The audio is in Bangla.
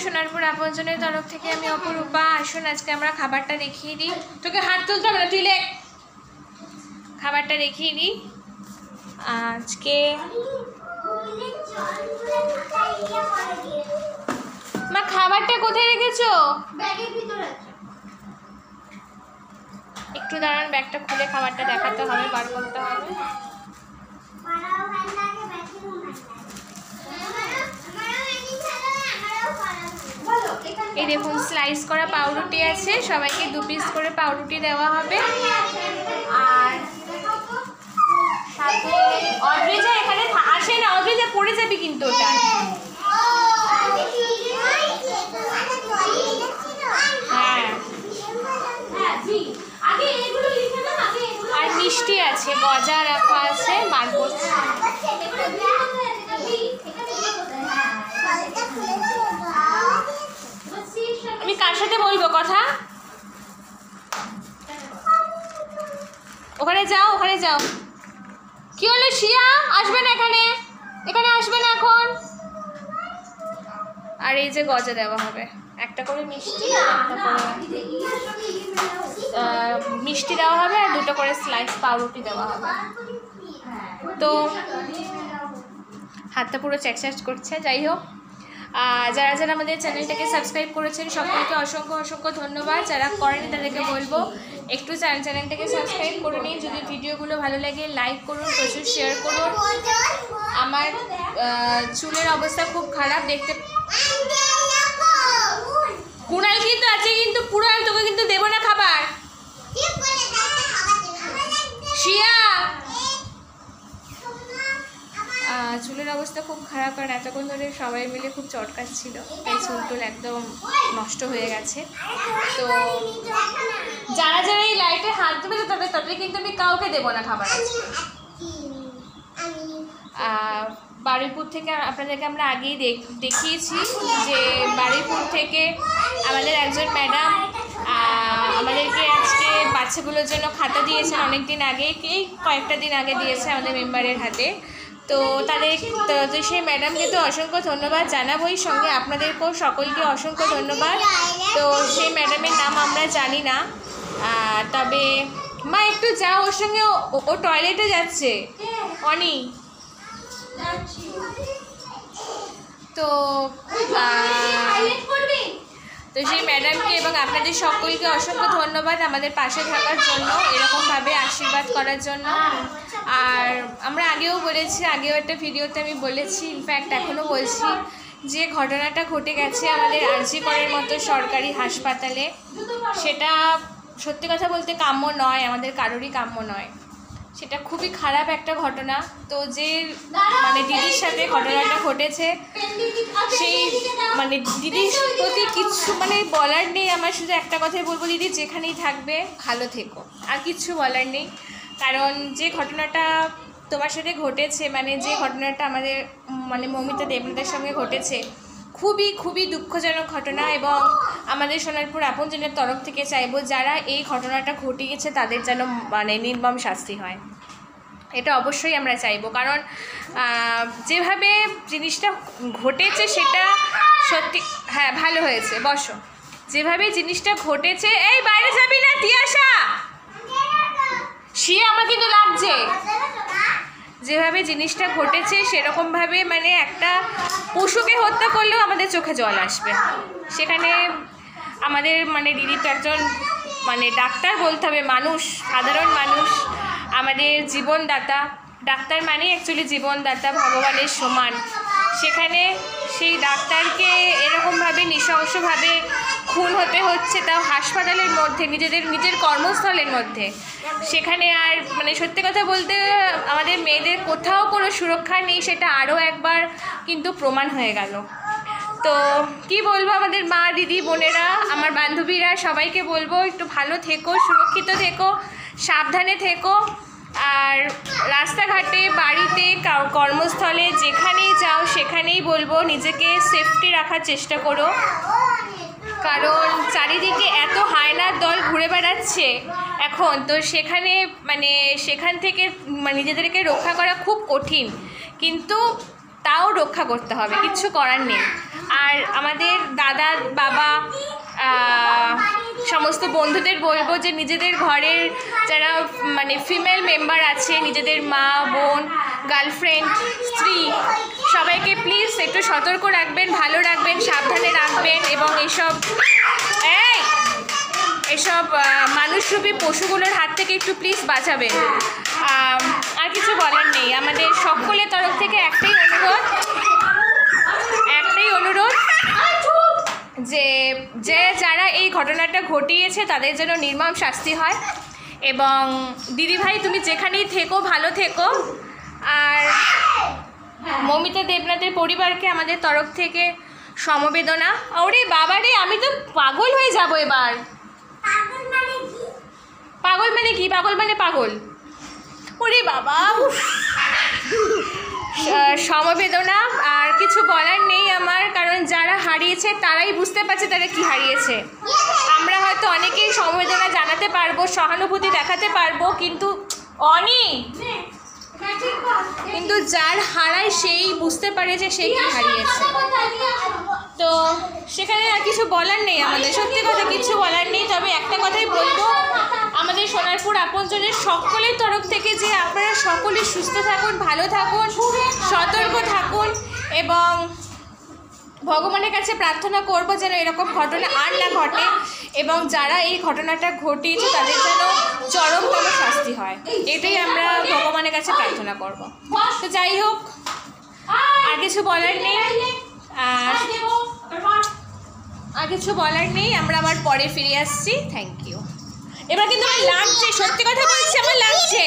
সোনারপুর আপনজনের তরফ থেকে আমি অপরূপা। আসুন আজকে আমরা খাবারটা দেখিয়ে দিই। তোকে হাত তুলতে হবে না, তুই লে। খাবারটা দেখিয়ে দিই আজকে। মা খাবারটা কোথায় রেখেছো? ব্যাগের ভিতরে আছে। একটু দাঁড়ান, ব্যাগটা খুলে খাবারটা দেখাতে হবে, বার করতে হবে। এই দেখুন স্লাইস করা পাউরুটি আছে, সবাইকে 2 পিস করে পাউরুটি দেওয়া হবে। আর সাথে অদ্রিজা এখানে আসে না, অদ্রিজা পড়ে যাবি কিন্তু ওটা। হ্যাঁ, আর মিষ্টি আছে, গজা রাখা আছে, বার করছে। আমি কার সাথে বলবো কথা? ওখানে যাও, ওখানে যাও। কি হলো শিয়া? আসবে না এখানে, এখানে আসবে না এখন। আর এই যে গজা দেওয়া হবে, একটা করে মিষ্টি, একটা করে মিষ্টি দেওয়া হবে, আর 2টো করে স্লাইস পাউরুটি দেওয়া হবে। তো হাতটা পুরো চ্যাকচ্যাক করছে। যাই হোক, যারা যারা আমাদের চ্যানেলটাকে সাবস্ক্রাইব করেছেন সকলকে অসংখ্য অসংখ্য ধন্যবাদ। যারা করেনি তাদেরকে বলবো একটু চ্যানেলটাকে সাবস্ক্রাইব করে নিন। যদি ভিডিওগুলো ভালো লাগে লাইক করুন, প্রচুর শেয়ার করুন। আমার চুলের অবস্থা খুব খারাপ দেখতে। কুণাল কিন্তু আছে, কিন্তু পুরাল তোকে কিন্তু দেবো না খাবার। শিয়া, চুলের অবস্থা খুব খারাপ, কারণ এতক্ষণ ধরে সবাই মিলে খুব চটকাচ্ছিল, তাই চুল টুল একদম নষ্ট হয়ে গেছে। তো যারা যারা এই লাইটে হাত দেবে তাদের কিন্তু আমি কাউকে দেবো না খাবার। বারুইপুর থেকে আপনাদেরকে আমরা আগেই দেখিয়েছি যে বারুইপুর থেকে আমাদের একজন ম্যাডাম আমাদেরকে আজকে বাচ্চাগুলোর জন্য খাতা দিয়েছেন। অনেক দিন আগে, এই কয়েকটা দিন আগে দিয়েছে আমাদের মেম্বারের হাতে। তো তো সেই ম্যাডামকে তো অসংখ্য ধন্যবাদ জানাবোই, সঙ্গে আপনাদেরকেও সকলকে অসংখ্য ধন্যবাদ। তো সেই ম্যাডামের নাম আমরা জানি না, তবে মা একটু যাও ওর সঙ্গে, ও টয়লেটে যাচ্ছে অনি। তো সেই ম্যাডামকে এবং আপনাদের সকলকে অসংখ্য ধন্যবাদ আমাদের পাশে থাকার জন্য, এরকমভাবে আশীর্বাদ করার জন্য। আর আমরা আগেও বলেছি, আগেও একটা ভিডিওতে আমি বলেছি, ইনফ্যাক্ট এখনও বলছি, যে ঘটনাটা ঘটে গেছে আমাদের আরজি করের মতো সরকারি হাসপাতালে, সেটা সত্যি কথা বলতে কাম্য নয়, আমাদের কারোরই কাম্য নয়। সেটা খুবই খারাপ একটা ঘটনা। তো যে মানে দিদির সাথে ঘটনাটা ঘটেছে, সেই মানে দিদির প্রতি কিছু মানে বলার নেই। আমার শুধু একটা কথাই বলবো, দিদি যেখানেই থাকবে ভালো থেকো, আর কিচ্ছু বলার নেই। কারণ যে ঘটনাটা তোমার সাথে ঘটেছে, মানে যে ঘটনাটা আমাদের মানে মৌমিতা দেবনাথের সঙ্গে ঘটেছে, খুবই খুবই দুঃখজনক ঘটনা। এবং আমাদের সোনারপুর আপনজনের তরফ থেকে চাইবো যারা এই ঘটনাটা ঘটিয়েছে তাদের যেন মানে নির্মম শাস্তি হয়, এটা অবশ্যই আমরা চাইবো। কারণ যেভাবে জিনিসটা ঘটেছে সেটা সত্যি, হ্যাঁ ভালো হয়েছে, বসো। যেভাবে জিনিসটা ঘটেছে, এই বাইরে যাবি না, তিয়াশা শিয়া আমার কিন্তু লাগছে। যেভাবে জিনিসটা ঘটেছে সেরকমভাবে মানে একটা পশুকে হত্যা করলেও আমাদের চোখে জল আসবে। সেখানে আমাদের মানে দিদি তো একজন মানে ডাক্তার বলতে হবে, মানুষ, সাধারণ মানুষ, আমাদের জীবনদাতা। ডাক্তার মানে অ্যাকচুয়ালি জীবনদাতা, ভগবানের সমান। সেখানে সেই ডাক্তারকে এরকমভাবে নৃশংসভাবে খুন হতে হচ্ছে, তাও হাসপাতালের মধ্যে, নিজের কর্মস্থলের মধ্যে। সেখানে আর মানে সত্যি কথা বলতে আমাদের মেয়েদের কোথাও কোনো সুরক্ষা নেই, সেটা আরও একবার কিন্তু প্রমাণ হয়ে গেল। তো কি বলবো, আমাদের মা, দিদি, বোনেরা, আমার বান্ধবীরা, সবাইকে বলবো একটু ভালো থেকো, সুরক্ষিত থেকো, সাবধানে থেকো। আর রাস্তাঘাটে, বাড়িতে, কর্মস্থলে যেখানেই যাও সেখানেই বলবো নিজেকে সেফটি রাখার চেষ্টা করো। কারণ চারিদিকে এত হায়নার দল ঘুরে বেড়াচ্ছে এখন, তো সেখানে মানে সেখান থেকে নিজেদেরকে রক্ষা করা খুব কঠিন। কিন্তু তাও রক্ষা করতে হবে, কিচ্ছু করার নেই। আর আমাদের দাদা বাবা সমস্ত বন্ধুদের বলবো যে নিজেদের ঘরের যারা মানে ফিমেল মেম্বার আছে, নিজেদের মা, বোন, গার্লফ্রেন্ড, স্ত্রী, সবাইকে প্লিজ একটু সতর্ক রাখবেন, ভালো রাখবেন, সাবধানে রাখবেন এবং এসব মানুষরূপী পশুগুলোর হাত থেকে একটু প্লিজ বাঁচাবেন। আর কিছু বলার নেই। আমাদের সকলের তরফ থেকে একটাই অনুরোধ যে যারা এই ঘটনাটা ঘটিয়েছে তাদের যেন নির্মম শাস্তি হয়। এবং দিদিভাই তুমি যেখানেই থেকো ভালো থেকো। আর মৌমিতা দেবনাথের পরিবারকে আমাদের তরফ থেকে সমবেদনা। ওরে বাবা রে, আমি তো পাগল হয়ে যাব এবার। পাগল মানে কি? পাগল মানে পাগল। ওরে বাবা, সমবেদনা। আর কিছু বলার নেই আমার, কারণ যারা হারিয়েছে তারাই বুঝতে পারছে তারা কি হারিয়েছে। আমরা হয়তো অনেকেই সমবেদনা জানাতে পারবো, সহানুভূতি দেখাতে পারবো, কিন্তু যার হারায় সেই বুঝতে পারে যে সে কি হারিয়েছে। তো সেখানে আর কিছু বলার নেই আমাদের, সত্যি কথা কিছু বলার নেই। তবে একটা কথাই বলবো, আমাদের সোনারপুর আপনজনের সকলের তরফ থেকে যে আপনারা সকলে সুস্থ থাকুন, ভালো থাকুন, সতর্ক থাকুন এবং ভগবানের কাছে প্রার্থনা করব যেন এরকম ঘটনা আর না ঘটে এবং যারা এই ঘটনাটা ঘটিয়েছে তাদের যেন চরমতম শাস্তি হয়, এটাই আমরা ভগবানের কাছে প্রার্থনা করব। তো যাই হোক, আর কিছু বলার নেই। আমরা আবার পরে ফিরে আসছি। Thank you. এবার কিন্তু আমার লাগছে, সত্যি কথা বলছি, আমার লাগছে।